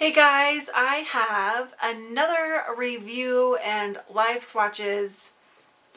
Hey guys, I have another review and live swatches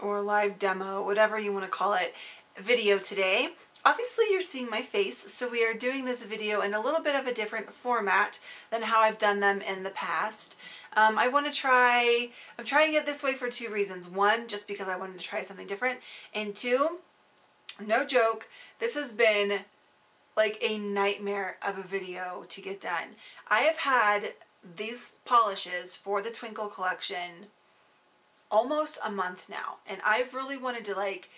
or live demo, whatever you want to call it, video today. Obviously you're seeing my face, so we are doing this video in a little bit of a different format than how I've done them in the past. I'm trying it this way for two reasons. One, just because I wanted to try something different, and two, no joke, this has been like a nightmare of a video to get done. I have had these polishes for the Twinkle collection almost a month now, and I've really wanted to like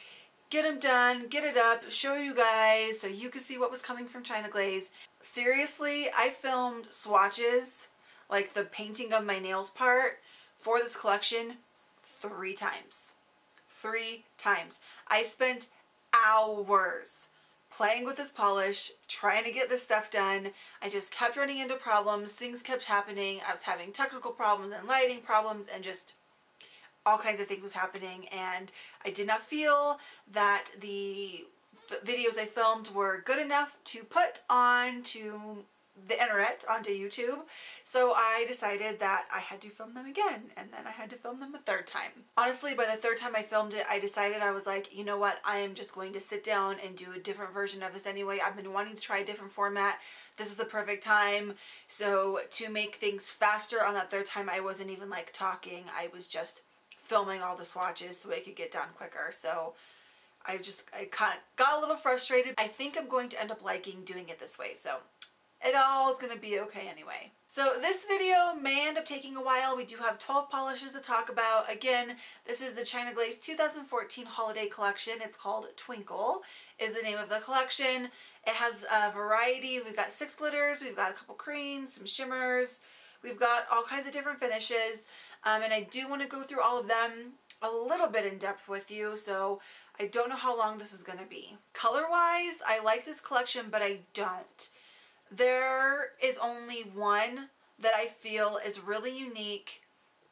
get them done, get it up, show you guys so you could see what was coming from China Glaze. Seriously, I filmed swatches, like the painting of my nails part for this collection 3 times. 3 times. I spent hours playing with this polish, trying to get this stuff done. I just kept running into problems. Things kept happening. I was having technical problems and lighting problems and just all kinds of things was happening, and I did not feel that the videos I filmed were good enough to put onto the internet, onto YouTube. So I decided that I had to film them again, and then I had to film them a 3rd time. Honestly, by the 3rd time I filmed it, I decided, I was like, you know what, I am just going to sit down and do a different version of this anyway. I've been wanting to try a different format. This is the perfect time. So to make things faster on that 3rd time, I wasn't even like talking. I was just filming all the swatches so it could get done quicker. So I kind of got a little frustrated. I think I'm going to end up liking doing it this way. So it all is going to be okay anyway. So this video may end up taking a while. We do have 12 polishes to talk about. Again, this is the China Glaze 2014 holiday collection. It's called Twinkle is the name of the collection. It has a variety. We've got 6 glitters. We've got a couple creams, some shimmers. We've got all kinds of different finishes. And I do want to go through all of them a little bit in depth with you. So I don't know how long this is going to be. Color-wise, I like this collection, but I don't. There is only one that I feel is really unique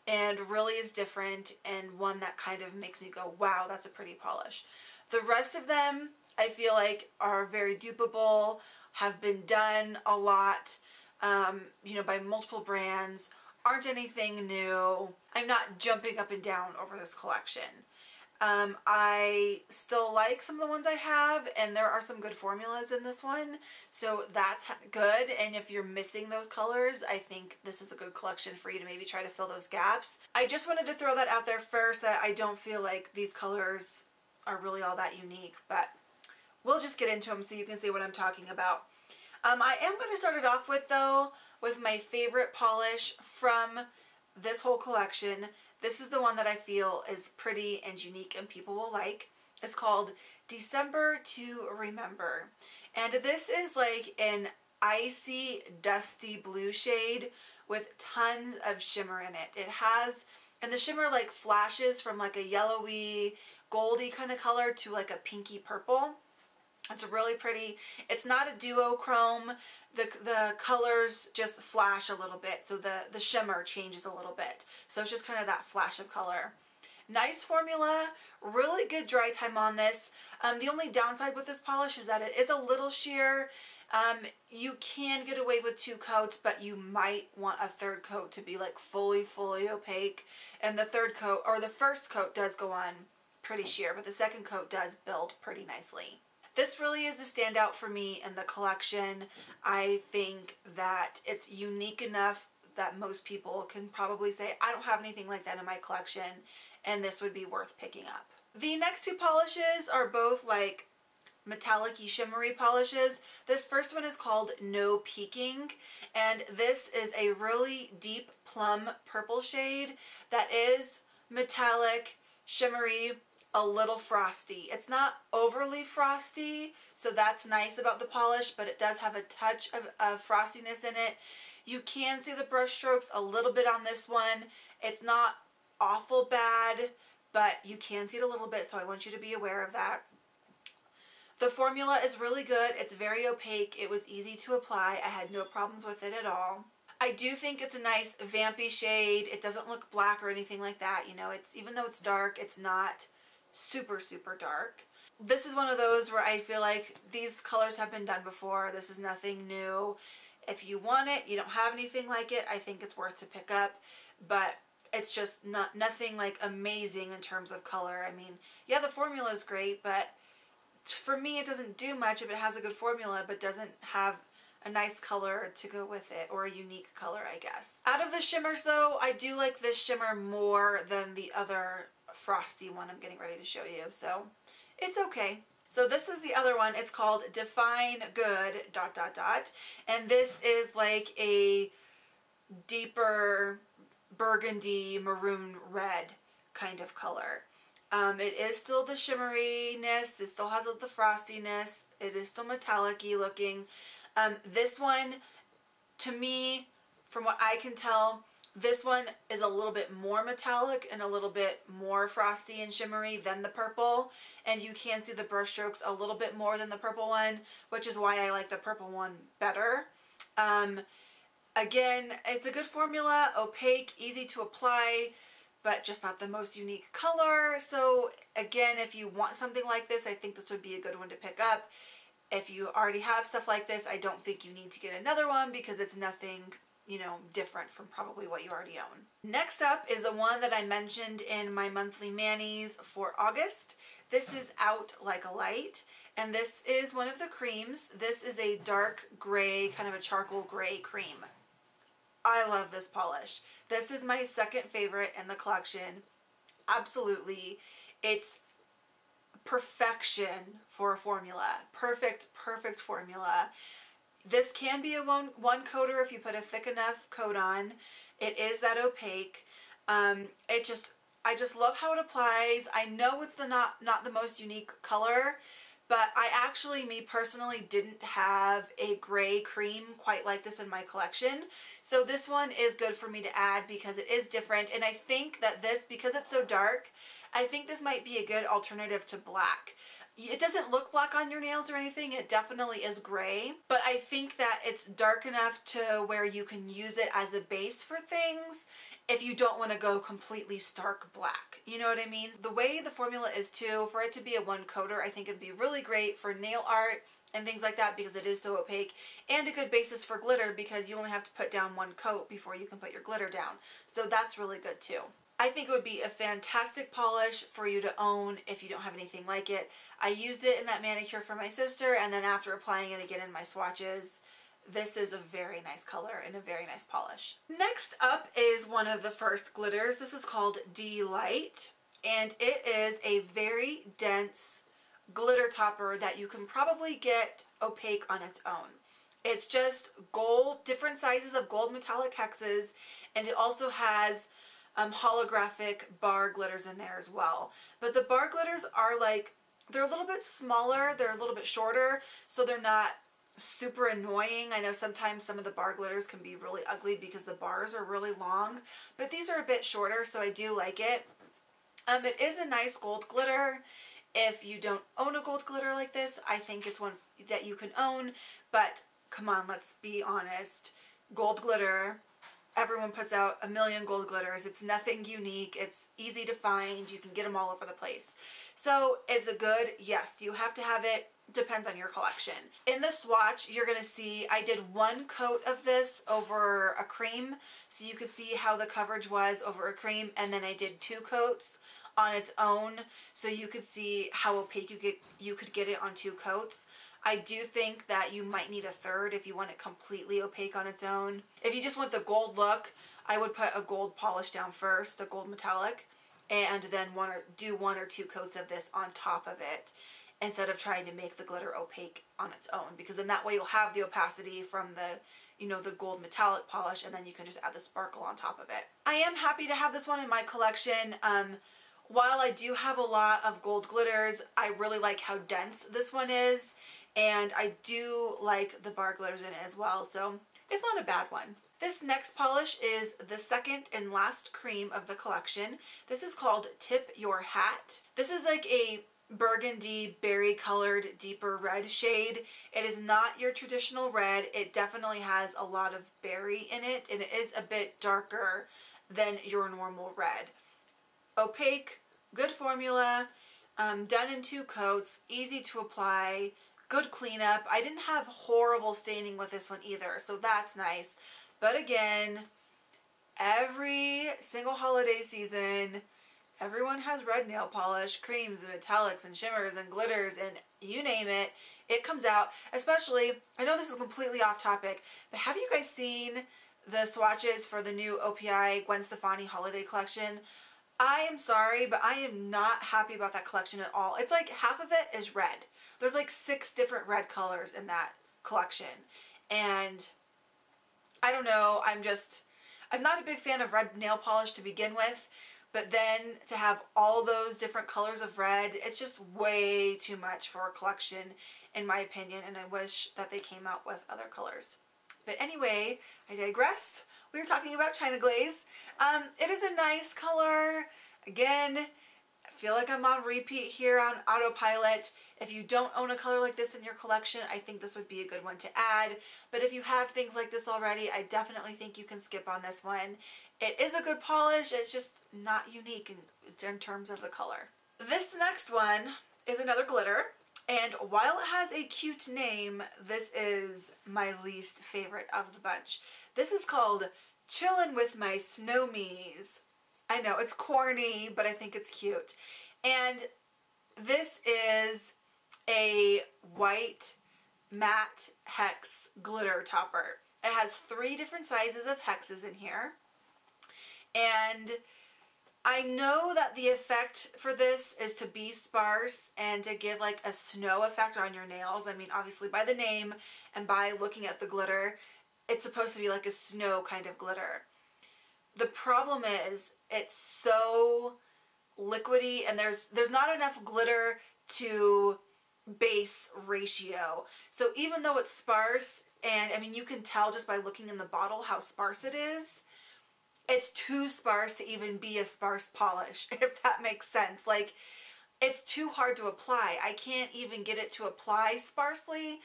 and really is different, and one that kind of makes me go, wow, that's a pretty polish. The rest of them I feel like are very dupable, have been done a lot, you know, by multiple brands, aren't anything new. I'm not jumping up and down over this collection. I still like some of the ones I have, and there are some good formulas in this one, so that's good. And if you're missing those colors, I think this is a good collection for you to maybe try to fill those gaps. I just wanted to throw that out there first, that I don't feel like these colors are really all that unique, but we'll just get into them so you can see what I'm talking about. I am going to start it off with, though, with my favorite polish from this whole collection. This is the one that I feel is pretty and unique and people will like. It's called December to Remember. And this is like an icy, dusty blue shade with tons of shimmer in it. It has, and the shimmer like flashes from like a yellowy, goldy kind of color to like a pinky purple. It's really pretty. It's not a duochrome. The colors just flash a little bit, so the shimmer changes a little bit. So it's just kind of that flash of color. Nice formula, really good dry time on this. The only downside with this polish is that it is a little sheer. You can get away with 2 coats, but you might want a 3rd coat to be like fully opaque. And the 3rd coat, or the 1st coat, does go on pretty sheer, but the 2nd coat does build pretty nicely. This really is the standout for me in the collection. I think that it's unique enough that most people can probably say, I don't have anything like that in my collection, and this would be worth picking up. The next 2 polishes are both like metallic-y shimmery polishes. This first one is called No Peeking, and this is a really deep plum purple shade that is metallic, shimmery, a little frosty. It's not overly frosty, so that's nice about the polish, but it does have a touch of frostiness in it. You can see the brush strokes a little bit on this one. It's not awful bad, but you can see it a little bit, so I want you to be aware of that. The formula is really good. It's very opaque. It was easy to apply. I had no problems with it at all. I do think it's a nice vampy shade. It doesn't look black or anything like that. You know, it's, even though it's dark, it's not super dark. This is one of those where I feel like these colors have been done before. This is nothing new. If you want it, you don't have anything like it, I think it's worth to pick up, but it's just nothing like amazing in terms of color. I mean, yeah, the formula is great, but for me it doesn't do much if it has a good formula but doesn't have a nice color to go with it, or a unique color, I guess. Out of the shimmers though, I do like this shimmer more than the other frosty one I'm getting ready to show you, so it's okay. So this is the other one. It's called Define Good ... and this is like a deeper burgundy maroon red kind of color. It is still the shimmeriness, it still has the frostiness, it is still metallic-y looking. This one, to me, from what I can tell, this one is a little bit more metallic and a little bit more frosty and shimmery than the purple, and you can see the brush strokes a little bit more than the purple one, which is why I like the purple one better. Again, it's a good formula, opaque, easy to apply, but just not the most unique color. So again, if you want something like this, I think this would be a good one to pick up. If you already have stuff like this, I don't think you need to get another one because it's nothing, you know, different from probably what you already own. Next up is the one that I mentioned in my monthly manis for August. This is Out Like a Light, and this is one of the creams. This is a dark gray, kind of a charcoal gray cream. I love this polish. This is my second favorite in the collection. Absolutely. It's perfection for a formula. Perfect formula. This can be a one coater if you put a thick enough coat on. It is that opaque. I just love how it applies. I know it's not the most unique color, but I actually, me personally, didn't have a gray cream quite like this in my collection. So this one is good for me to add because it is different. And I think that this, because it's so dark, I think this might be a good alternative to black. It doesn't look black on your nails or anything. It definitely is gray, but I think that it's dark enough to where you can use it as a base for things if you don't want to go completely stark black. You know what I mean? The way the formula is too, for it to be a one coater, I think it'd be really great for nail art and things like that because it is so opaque, and a good basis for glitter because you only have to put down one coat before you can put your glitter down. So that's really good too. I think it would be a fantastic polish for you to own if you don't have anything like it. I used it in that manicure for my sister, and then after applying it again in my swatches, this is a very nice color and a very nice polish. Next up is one of the first glitters. This is called Dlight, and it is a very dense glitter topper that you can probably get opaque on its own. It's just gold, different sizes of gold metallic hexes, and it also has holographic bar glitters in there as well. But the bar glitters are like, they're a little bit smaller, they're a little bit shorter, so they're not super annoying. I know sometimes some of the bar glitters can be really ugly because the bars are really long, but these are a bit shorter, so I do like it. It is a nice gold glitter. If you don't own a gold glitter like this, I think it's one that you can own, but come on, let's be honest. Gold glitter, everyone puts out a million gold glitters. It's nothing unique. It's easy to find. You can get them all over the place. So is it good? Yes. Do you have to have it? Depends on your collection. In the swatch, you're going to see I did one coat of this over a cream, so you could see how the coverage was over a cream, and then I did two coats on its own, so you could see how opaque you could get it on two coats. I do think that you might need a third if you want it completely opaque on its own. If you just want the gold look, I would put a gold polish down first, a gold metallic, and then do one or two coats of this on top of it, instead of trying to make the glitter opaque on its own, because then that way you'll have the opacity from the, you know, the gold metallic polish, and then you can just add the sparkle on top of it. I am happy to have this one in my collection. While I do have a lot of gold glitters, I really like how dense this one is, and I do like the bar glitters in it as well, so it's not a bad one. This next polish is the second and last cream of the collection. This is called Tip Your Hat. This is like a burgundy berry colored deeper red shade. It is not your traditional red. It definitely has a lot of berry in it, and it is a bit darker than your normal red. Opaque, good formula, done in two coats, easy to apply, good cleanup. I didn't have horrible staining with this one either, so that's nice. But again, every single holiday season, everyone has red nail polish, creams and metallics and shimmers and glitters and you name it, it comes out. Especially, I know this is completely off topic, but have you guys seen the swatches for the new OPI Gwen Stefani holiday collection? I am sorry, but I am not happy about that collection at all. It's like half of it is red. There's like 6 different red colors in that collection. And I don't know, I'm not a big fan of red nail polish to begin with, but then to have all those different colors of red, it's just way too much for a collection in my opinion, and I wish that they came out with other colors. But anyway, I digress. We were talking about China Glaze. It is a nice color. Again, I feel like I'm on repeat here on autopilot. If you don't own a color like this in your collection, I think this would be a good one to add. But if you have things like this already, I definitely think you can skip on this one. It is a good polish. It's just not unique in terms of the color. This next one is another glitter. And while it has a cute name, this is my least favorite of the bunch. This is called Chillin with My Snow-mies. I know, it's corny, but I think it's cute. And this is a white matte hex glitter topper. It has 3 different sizes of hexes in here. And I know that the effect for this is to be sparse and to give like a snow effect on your nails. I mean, obviously by the name and by looking at the glitter, it's supposed to be like a snow kind of glitter. The problem is it's so liquidy and there's not enough glitter to base ratio. So even though it's sparse, and I mean you can tell just by looking in the bottle how sparse it is, it's too sparse to even be a sparse polish, if that makes sense. Like, it's too hard to apply. I can't even get it to apply sparsely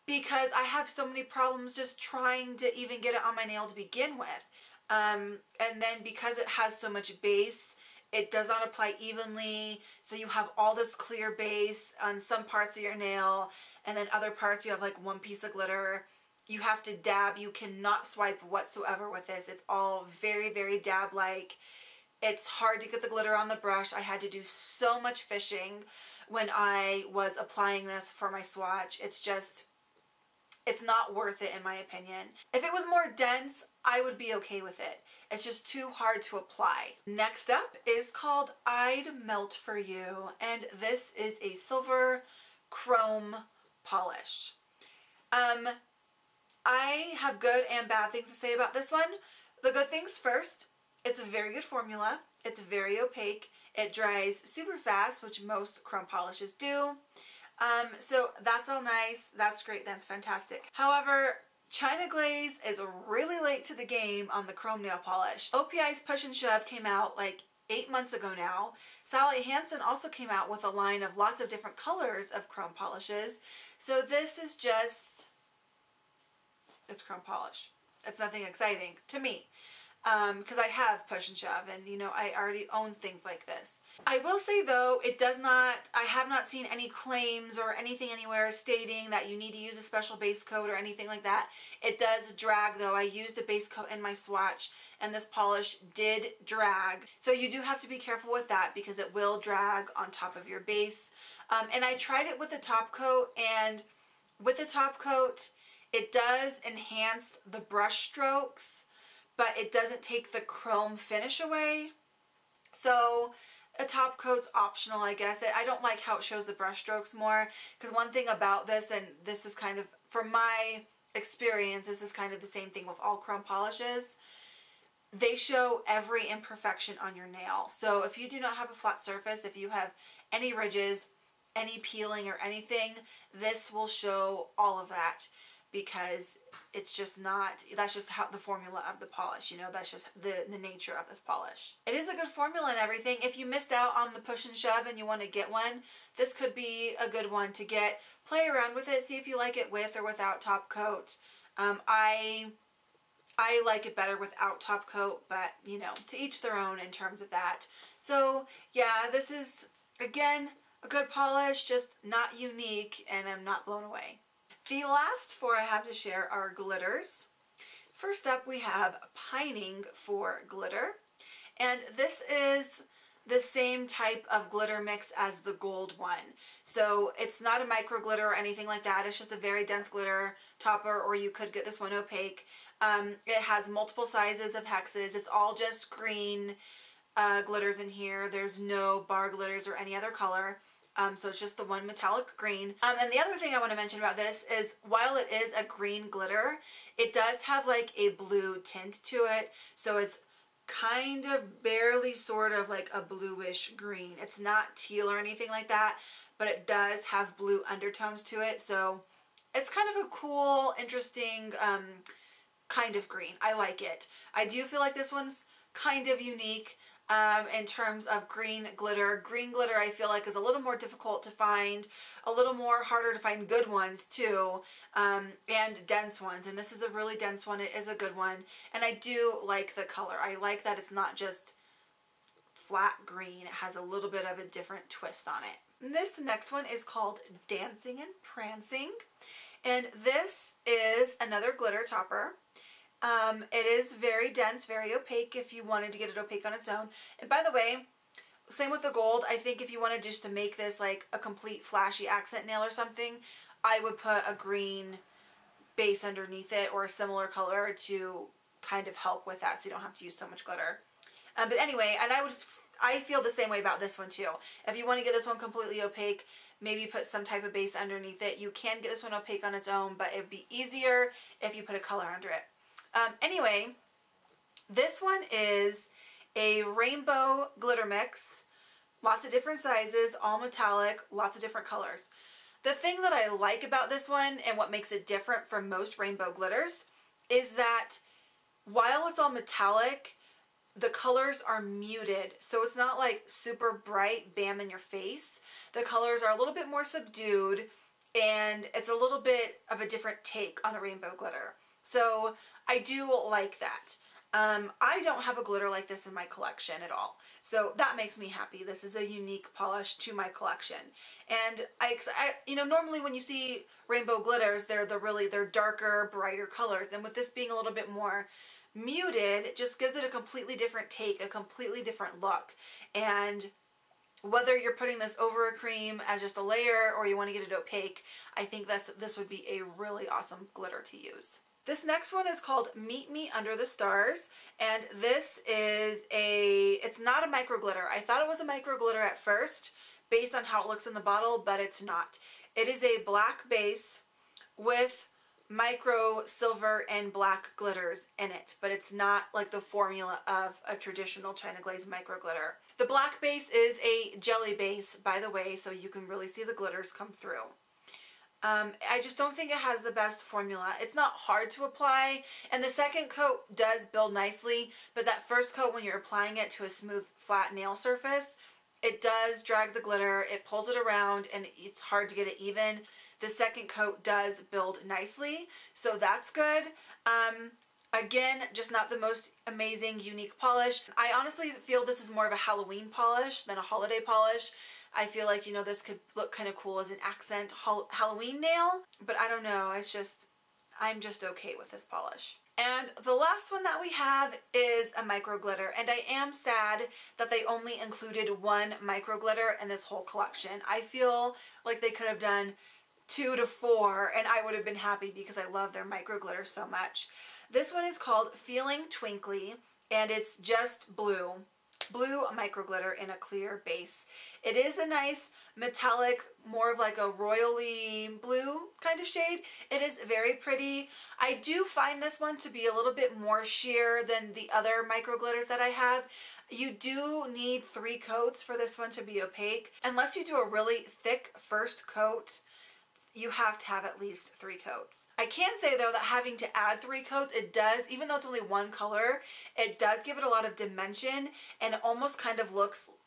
because I have so many problems just trying to even get it on my nail to begin with. And then because it has so much base, it does not apply evenly. So you have all this clear base on some parts of your nail, and then other parts you have like one piece of glitter. You have to dab. You cannot swipe whatsoever with this. It's all very, very dab-like. It's hard to get the glitter on the brush. I had to do so much fishing when I was applying this for my swatch. It's not worth it in my opinion. If it was more dense, I would be okay with it. It's just too hard to apply. Next up is called I'd Melt For You, and this is a silver chrome polish. I have good and bad things to say about this one. The good things first, it's a very good formula. It's very opaque. It dries super fast, which most chrome polishes do. So that's all nice. That's great. That's fantastic. However, China Glaze is really late to the game on the chrome nail polish. OPI's Push and Shove came out like 8 months ago now. Sally Hansen also came out with a line of lots of different colors of chrome polishes. So this is just, it's chrome polish. It's nothing exciting to me because I have Push and Shove and you know I already own things like this. I will say though, I have not seen any claims or anything anywhere stating that you need to use a special base coat or anything like that. It does drag though. I used a base coat in my swatch and this polish did drag. So you do have to be careful with that because it will drag on top of your base. And I tried it with the top coat, and with the top coat it does enhance the brush strokes, but it doesn't take the chrome finish away. So a top coat's optional, I guess. I don't like how it shows the brush strokes more, because one thing about this, and this is kind of, from my experience, this is kind of the same thing with all chrome polishes, they show every imperfection on your nail. So if you do not have a flat surface, if you have any ridges, any peeling or anything, this will show all of that. Because it's just not, that's just how the formula of the polish, you know, that's just the nature of this polish. It is a good formula and everything. If you missed out on the Push and Shove and you want to get one, this could be a good one to get. Play around with it, see if you like it with or without top coat. I like it better without top coat, but you know, to each their own in terms of that. So yeah, this is again a good polish, just not unique, and I'm not blown away. The last four I have to share are glitters. First up, we have Pining for glitter, and this is the same type of glitter mix as the gold one. So it's not a micro glitter or anything like that. It's just a very dense glitter topper, or you could get this one opaque. It has multiple sizes of hexes. It's all just green glitters in here. There's no bar glitters or any other color. So it's just the one metallic green. And the other thing I want to mention about this is while it is a green glitter, it does have like a blue tint to it. So it's kind of barely sort of like a bluish green. It's not teal or anything like that, but it does have blue undertones to it. So it's kind of a cool, interesting kind of green. I like it. I do feel like this one's kind of unique in terms of green glitter. Green glitter I feel like is a little more difficult to find, a little more harder to find good ones too, and dense ones. And this is a really dense one. It is a good one. And I do like the color. I like that it's not just flat green. It has a little bit of a different twist on it. And this next one is called Dancing and Prancing. And this is another glitter topper. It is very dense, very opaque if you wanted to get it opaque on its own. And by the way, same with the gold. I think if you wanted just to make this like a complete flashy accent nail or something, I would put a green base underneath it or a similar color to kind of help with that so you don't have to use so much glitter. But anyway, and I feel the same way about this one too. If you want to get this one completely opaque, maybe put some type of base underneath it. You can get this one opaque on its own, but it'd be easier if you put a color under it. Anyway, this one is a rainbow glitter mix, lots of different sizes, all metallic, lots of different colors. The thing that I like about this one and what makes it different from most rainbow glitters is that while it's all metallic, the colors are muted. So it's not like super bright, bam in your face. The colors are a little bit more subdued, and it's a little bit of a different take on a rainbow glitter. So I do like that. I don't have a glitter like this in my collection at all. So that makes me happy. This is a unique polish to my collection. And you know, normally when you see rainbow glitters, they're darker, brighter colors. And with this being a little bit more muted, it just gives it a completely different take, a completely different look. And whether you're putting this over a cream as just a layer or you want to get it opaque, I think this would be a really awesome glitter to use. This next one is called Meet Me Under the Stars, and this is it's not a micro glitter. I thought it was a micro glitter at first based on how it looks in the bottle, but it's not. It is a black base with micro silver and black glitters in it, but it's not like the formula of a traditional China Glaze micro glitter. The black base is a jelly base, by the way, so you can really see the glitters come through. I just don't think it has the best formula. It's not hard to apply, and the second coat does build nicely, but that first coat, when you're applying it to a smooth, flat nail surface, it does drag the glitter, it pulls it around, and it's hard to get it even. The second coat does build nicely, so that's good. Again, just not the most amazing, unique polish. I honestly feel this is more of a Halloween polish than a holiday polish. I feel like, you know, this could look kind of cool as an accent Halloween nail, but I don't know. I'm just okay with this polish. And the last one that we have is a micro glitter, and I am sad that they only included one micro glitter in this whole collection. I feel like they could have done 2 to 4 and I would have been happy because I love their micro glitter so much. This one is called Feeling Twinkly, and it's just blue micro glitter in a clear base. It is a nice metallic, more of like a royally blue kind of shade. It is very pretty. I do find this one to be a little bit more sheer than the other micro glitters that I have. You do need 3 coats for this one to be opaque. Unless you do a really thick first coat, you have to have at least 3 coats. I can say though that having to add 3 coats, it does, even though it's only one color, it does give it a lot of dimension, and it almost kind of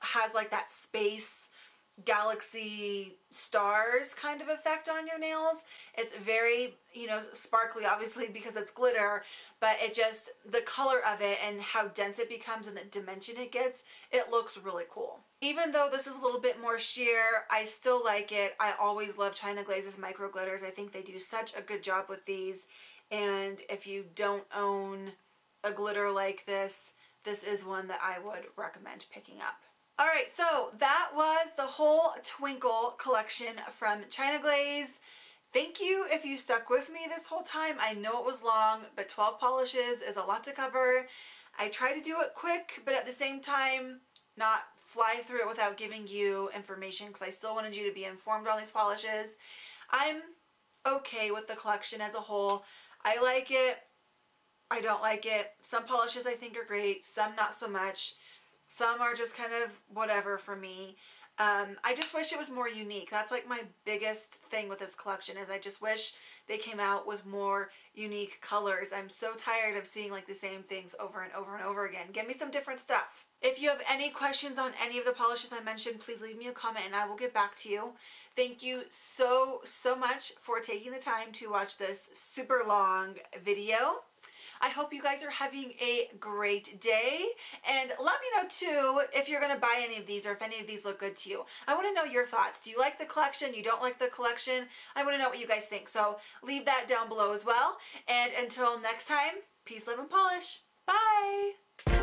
has like that space, galaxy stars kind of effect on your nails. It's very, you know, sparkly, obviously, because it's glitter, but it just, the color of it and how dense it becomes and the dimension it gets, it looks really cool. Even though this is a little bit more sheer, I still like it. I always love China Glaze's micro glitters. I think they do such a good job with these. And if you don't own a glitter like this, this is one that I would recommend picking up. All right, so that was the whole Twinkle collection from China Glaze. Thank you if you stuck with me this whole time. I know it was long, but 12 polishes is a lot to cover. I try to do it quick, but at the same time, not fly through it without giving you information, because I still wanted you to be informed on these polishes. I'm okay with the collection as a whole. I like it. I don't like it. Some polishes I think are great, some not so much. Some are just kind of whatever for me. I just wish it was more unique. That's like my biggest thing with this collection, is I just wish they came out with more unique colors. I'm so tired of seeing like the same things over and over and over again. Give me some different stuff. If you have any questions on any of the polishes I mentioned, please leave me a comment and I will get back to you. Thank you so much for taking the time to watch this super long video. I hope you guys are having a great day, and let me know too if you're going to buy any of these or if any of these look good to you. I want to know your thoughts. Do you like the collection? You don't like the collection? I want to know what you guys think, so leave that down below as well. And until next time, peace, love, and polish. Bye!